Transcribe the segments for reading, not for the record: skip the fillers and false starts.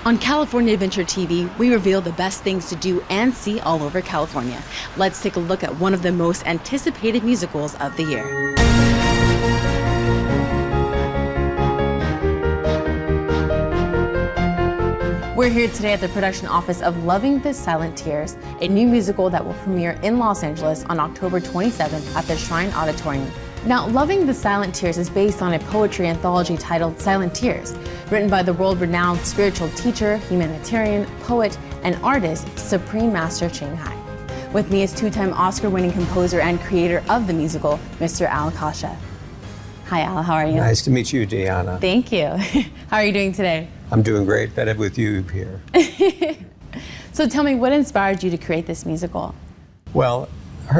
On California Adventure TV, we reveal the best things to do and see all over California. Let's take a look at one of the most anticipated musicals of the year. We're here today at the production office of Loving the Silent Tears, a new musical that will premiere in Los Angeles on October 27th at the Shrine Auditorium. Now, Loving the Silent Tears is based on a poetry anthology titled Silent Tears, written by the world-renowned spiritual teacher, humanitarian, poet, and artist, Supreme Master Ching Hai. With me is two-time Oscar-winning composer and creator of the musical, Mr. Kasha. Hi, Al, how are you? Nice to meet you, Dionna. Thank you. How are you doing today? I'm doing great, better with you here. So tell me, what inspired you to create this musical? Well,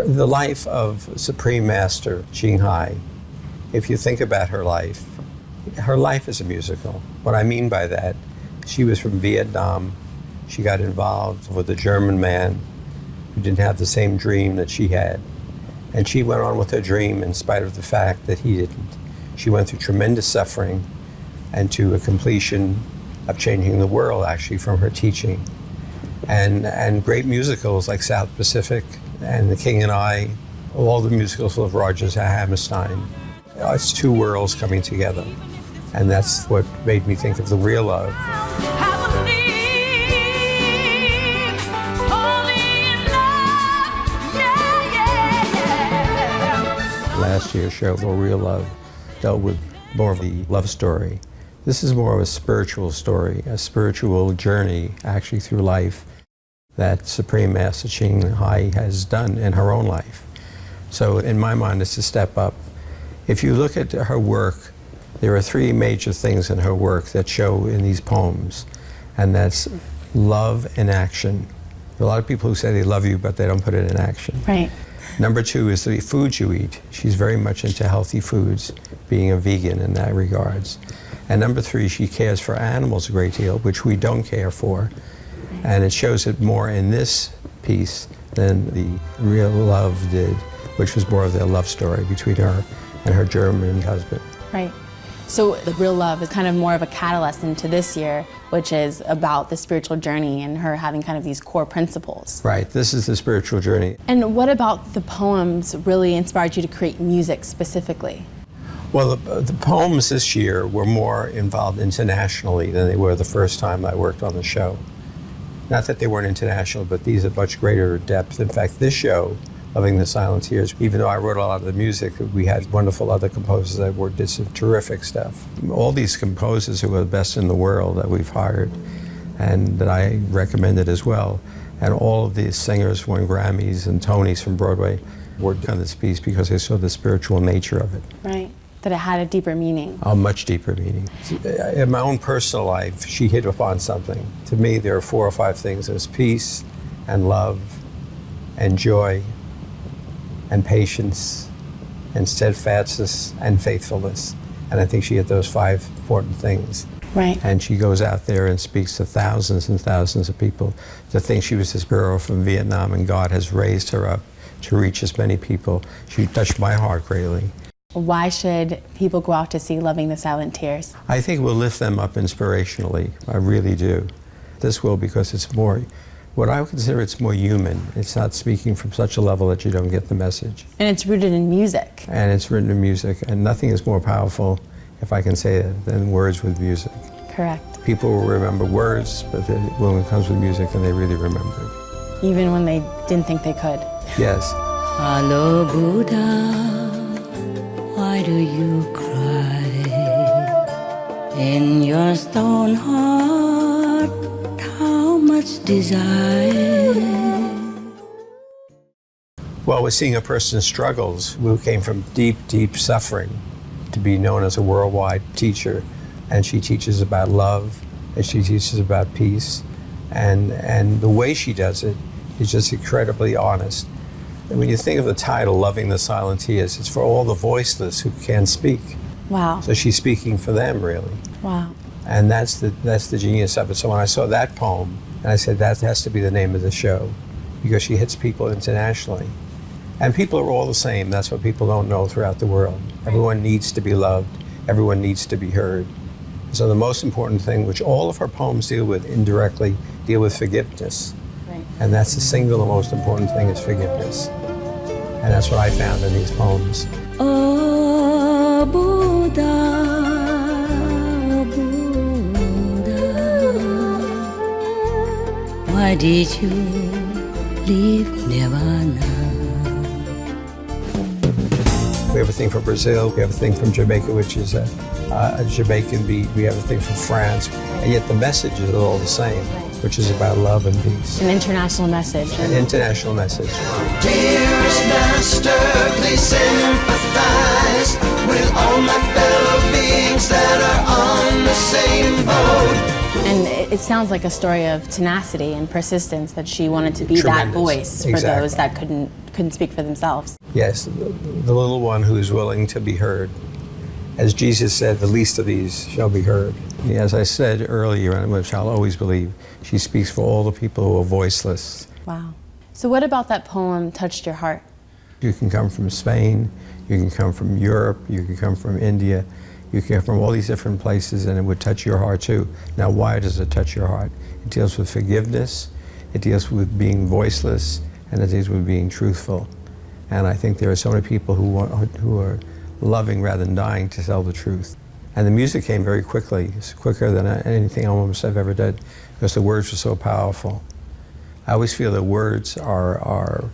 the life of Supreme Master Ching Hai, if you think about her life is a musical. What I mean by that, she was from Vietnam. She got involved with a German man who didn't have the same dream that she had. And she went on with her dream in spite of the fact that he didn't. She went through tremendous suffering and to a completion of changing the world, actually, from her teaching. And great musicals like South Pacific and The King and I, all the musicals of Rodgers Hammerstein. It's two worlds coming together. And that's what made me think of The Real Love. Last year's show, The Real Love, dealt with more of the love story. This is more of a spiritual story, a spiritual journey actually through life that Supreme Master Ching Hai has done in her own life. So in my mind, it's a step up. If you look at her work, there are three major things in her work that show in these poems, and that's love and action. There are a lot of people who say they love you, but they don't put it in action. Right. Number two is the foods you eat. She's very much into healthy foods, being a vegan in that regards. And number three, she cares for animals a great deal, which we don't care for. And it shows it more in this piece than The Real Love did, which was more of their love story between her and her German husband. Right. So The Real Love is kind of more of a catalyst into this year, which is about the spiritual journey and her having kind of these core principles. Right, this is the spiritual journey. And what about the poems really inspired you to create music specifically? Well, the poems this year were more involved internationally than they were the first time I worked on the show. Not that they weren't international, but these are much greater depth. In fact, this show, Loving the Silent Tears, even though I wrote a lot of the music, we had wonderful other composers that did some terrific stuff. All these composers who are the best in the world that we've hired and that I recommended as well, and all of these singers won Grammys and Tonys from Broadway, worked on this piece because they saw the spiritual nature of it. Right, that it had a deeper meaning. A much deeper meaning. In my own personal life, she hit upon something. To me, there are 4 or 5 things. There's peace and love and joy and patience and steadfastness and faithfulness. And I think she had those 5 important things. Right. And she goes out there and speaks to thousands and thousands of people. To think she was this girl from Vietnam and God has raised her up to reach as many people. She touched my heart greatly. Why should people go out to see Loving the Silent Tears? I think it will lift them up inspirationally. I really do. This will, because it's more, what I would consider it's more human. It's not speaking from such a level that you don't get the message. And it's rooted in music. And it's written in music, and nothing is more powerful, if I can say it, than words with music. Correct. People will remember words, but when it comes with music, then they really remember it. Even when they didn't think they could. Yes. Hello, Buddha. Why do you cry? In your stone heart, how much desire? Well, we're seeing a person's struggles who came from deep, deep suffering to be known as a worldwide teacher. And she teaches about love, and she teaches about peace. And the way she does it is just incredibly honest. And when you think of the title, Loving the Silent Tears, it's for all the voiceless who can't speak. Wow. So she's speaking for them, really. Wow. And that's the genius of it. So when I saw that poem, and I said that has to be the name of the show, because she hits people internationally. And people are all the same. That's what people don't know throughout the world. Everyone needs to be loved. Everyone needs to be heard. So the most important thing, which all of her poems deal with indirectly, deal with forgiveness. Right. And that's the single most important thing is forgiveness. And that's what I found in these poems. Oh Buddha, Buddha, why did you leave Nirvana? We have a thing from Brazil, we have a thing from Jamaica, which is a Jamaican beat, we have a thing from France, and yet the message is all the same, which is about love and peace. An international message. An international message. Dearest Master, please sympathize with all my fellow beings that are on the same boat. And it sounds like a story of tenacity and persistence, that she wanted to be Tremendous. that voice for Exactly. those that couldn't speak for themselves. Yes, the little one who is willing to be heard. As Jesus said, the least of these shall be heard. As I said earlier, and which I'll always believe, she speaks for all the people who are voiceless. Wow. So what about that poem touched your heart? You can come from Spain, you can come from Europe, you can come from India, you can come from all these different places, and it would touch your heart too. Now, why does it touch your heart? It deals with forgiveness, it deals with being voiceless, and it deals with being truthful. And I think there are so many people who are loving rather than dying to tell the truth. And the music came very quickly. It's quicker than anything almost I've ever done, because the words were so powerful. I always feel that words are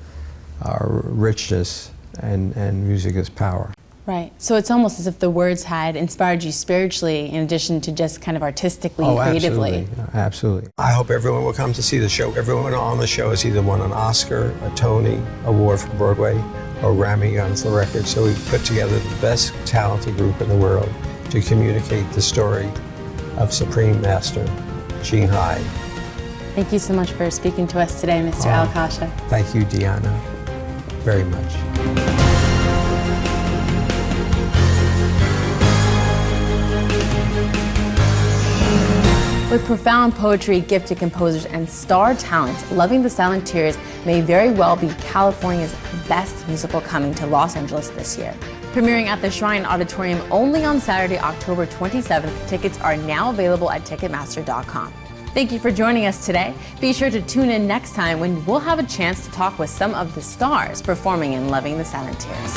richness, and music is power. Right. So it's almost as if the words had inspired you spiritually in addition to just kind of artistically and creatively. Absolutely. Absolutely. I hope everyone will come to see the show. Everyone on the show has either won an Oscar, a Tony Award for Broadway, or Grammy on the record. So we've put together the best talented group in the world to communicate the story of Supreme Master Ching Hai. Thank you so much for speaking to us today, Mr. Al Kasha. Thank you, Dionna, very much. With profound poetry, gifted composers, and star talent, Loving the Silent Tears may very well be California's best musical coming to Los Angeles this year. Premiering at the Shrine Auditorium only on Saturday, October 27th, tickets are now available at Ticketmaster.com. Thank you for joining us today. Be sure to tune in next time when we'll have a chance to talk with some of the stars performing in Loving the Silent Tears.